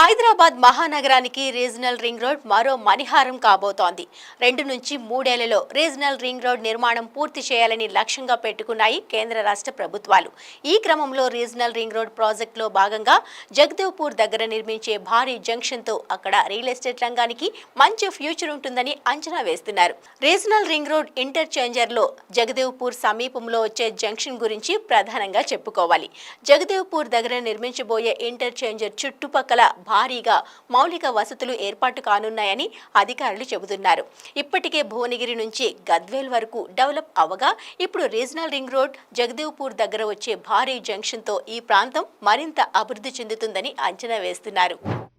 Hyderabad మహానగరానికి regional ring road మరో మణిహారం కాబోతోంది. 2 నుంచి 3 ఏళ్లలో రీజనల్ రింగ్ రోడ్ నిర్మాణం పూర్తి చేయాలని లక్ష్యంగా పెట్టుకున్నాయి కేంద్ర రాష్ట్ర ప్రభుత్వాలు. ఈ క్రమంలో రీజనల్ రింగ్ రోడ్ ప్రాజెక్టులో భాగంగా జగదేవ్పూర్ దగ్గర నిర్మించే భారీ జంక్షన్తో అక్కడ రియల్ ఎస్టేట్ రంగానికి మంచి ఫ్యూచర్ ఉంటుందని అంచనా వేస్తున్నారు. రీజనల్ రింగ్ రోడ్ ఇంటర్చేంజర్లో జగదేవ్పూర్ సమీపంలో వచ్చే జంక్షన్ గురించి ప్రధానంగా చెప్పుకోవాలి. జగదేవ్పూర్ దగ్గర నిర్మించబోయే ఇంటర్చేంజర్ చుట్టుపక్కల భారీగా మౌలిక వసతులు ఏర్పాటు కానున్నాయని అధికారులు చెబుతున్నారు. ఇప్పటికే భువనగిరి నుంచి గద్వేల్ వరకు డెవలప్ అవగా ఇప్పుడు రీజనల్ రింగ్ రోడ్ జగదేవ్పూర్ దగ్గర వచ్చే భారీ జంక్షన్తో ఈ ప్రాంతం మరింత అభివృద్ధి చెందుతుందని అంచనా వేస్తున్నారు.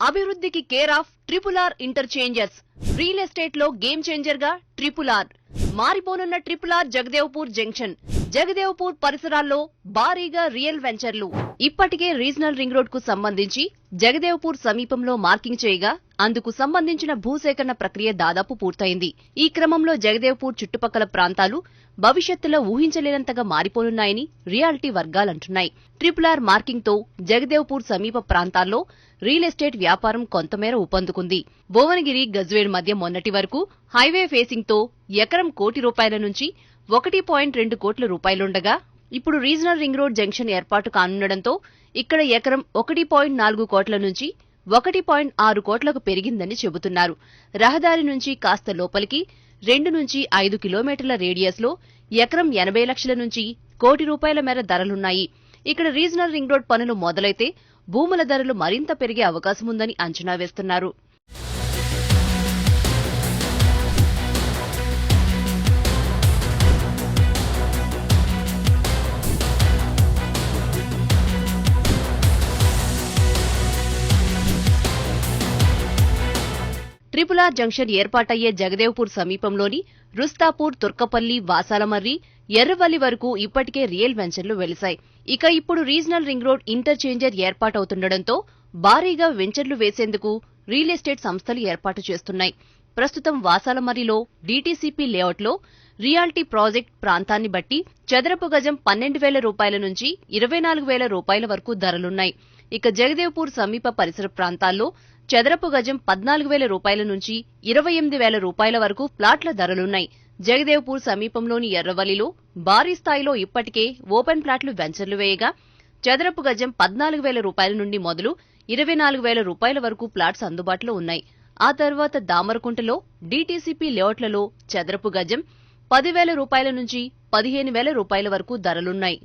అభివృద్ధికి care of RRR interchangers. Real estate లో గేమ్ చేంజర్ గా RRR. మారిపోనున్న RRR జగదేవ్పూర్ జంక్షన్. జగదేవ్పూర్ పరిసరాల్లో భారీగా రియల్ వెంచర్లు. ఇప్పటికే రీజనల్ రింగ్ రోడ్ కు సంబంధించి జగదేవ్పూర్ సమీపంలో మార్కింగ్ చేయగా అందుకు సంబంధించిన భూసేకరణ ప్రక్రియ దాదాపు పూర్తయింది. ఈ క్రమంలో జగదేవ్పూర్ చుట్టుపక్కల ప్రాంతాలు భవిష్యత్తులో ఊహించలేనంతగా మారిపోనున్నాయని రియాలిటీ వర్గాలంటున్నాయి. RRR మార్కింగ్ తో జగదేవ్పూర్ సమీప ప్రాంతాల్లో రియల్ ఎస్టేట్ వ్యాపారం కొంతమేర ఊపందుకుంది. భువనగిరి గజ్వేల్ మధ్య మొన్నటి వరకు హైవే ఫేసింగ్ తో ఎకరం ₹1 నుంచి 1.2 కోట్ల రూపాయలుండగా ఇప్పుడు రీజనల్ రింగ్ రోడ్ జంక్షన్ ఏర్పాటు కానుండటంతో ఇక్కడ ఎకరం 1.4 కోట్ల నుంచి 1.6 కోట్లకు పెరిగిందని చెబుతున్నారు. రహదారి నుంచి కాస్త లోపలికి 2 నుంచి 5 కిలోమీటర్ల రేడియస్ లో ఎకరం 80 లక్షల నుంచి ₹1 కోటి మేర ధరలున్నాయి. ఇక్కడ రీజనల్ రింగ్ రోడ్ పనులు మొదలైతే భూముల ధరలు మరింత పెరిగే అవకాశముందని అంచనా వేస్తున్నారు. RRR జంక్షన్ ఏర్పాటయ్యే జగదేవ్పూర్ సమీపంలోని రుస్తాపూర్, తుర్కపల్లి, వాసాలమర్రి, ఎర్రవల్లి వరకు ఇప్పటికే రియల్ వెంచర్లు వెలిశాయి. ఇక ఇప్పుడు రీజనల్ రింగ్ రోడ్ ఇంటర్చేంజర్ ఏర్పాటవుతుండటంతో భారీగా వెంచర్లు వేసేందుకు రియల్ ఎస్టేట్ సంస్థలు ఏర్పాటు చేస్తున్నాయి. ప్రస్తుతం వాసాలమర్రిలో DTCP లేఅవుట్లో రియాలిటీ ప్రాజెక్ట్ ప్రాంతాన్ని బట్టి చదరపు గజం ₹12,000 నుంచి ₹24,000 వరకు ధరలున్నాయి. ఇక జగదేవ్పూర్ సమీప పరిసర ప్రాంతాల్లో చదరపు గజం ₹14,000 నుంచి ₹28,000 వరకు ప్లాట్ల ధరలున్నాయి. జగదేవ్పూర్ సమీపంలోని ఎర్రవల్లిలో భారీ స్థాయిలో ఇప్పటికే ఓపెన్ ప్లాట్లు వెంచర్లు వేయగా చదరపు గజం ₹14,000 నుండి మొదలు ₹24,000 వరకు ప్లాట్స్ అందుబాటులో ఉన్నాయి. ఆ తర్వాత దామరకుంటలో DTCP లేఅవుట్లలో చదరపు గజం ₹10,000 నుంచి ₹15,000 వరకు ధరలున్నాయి.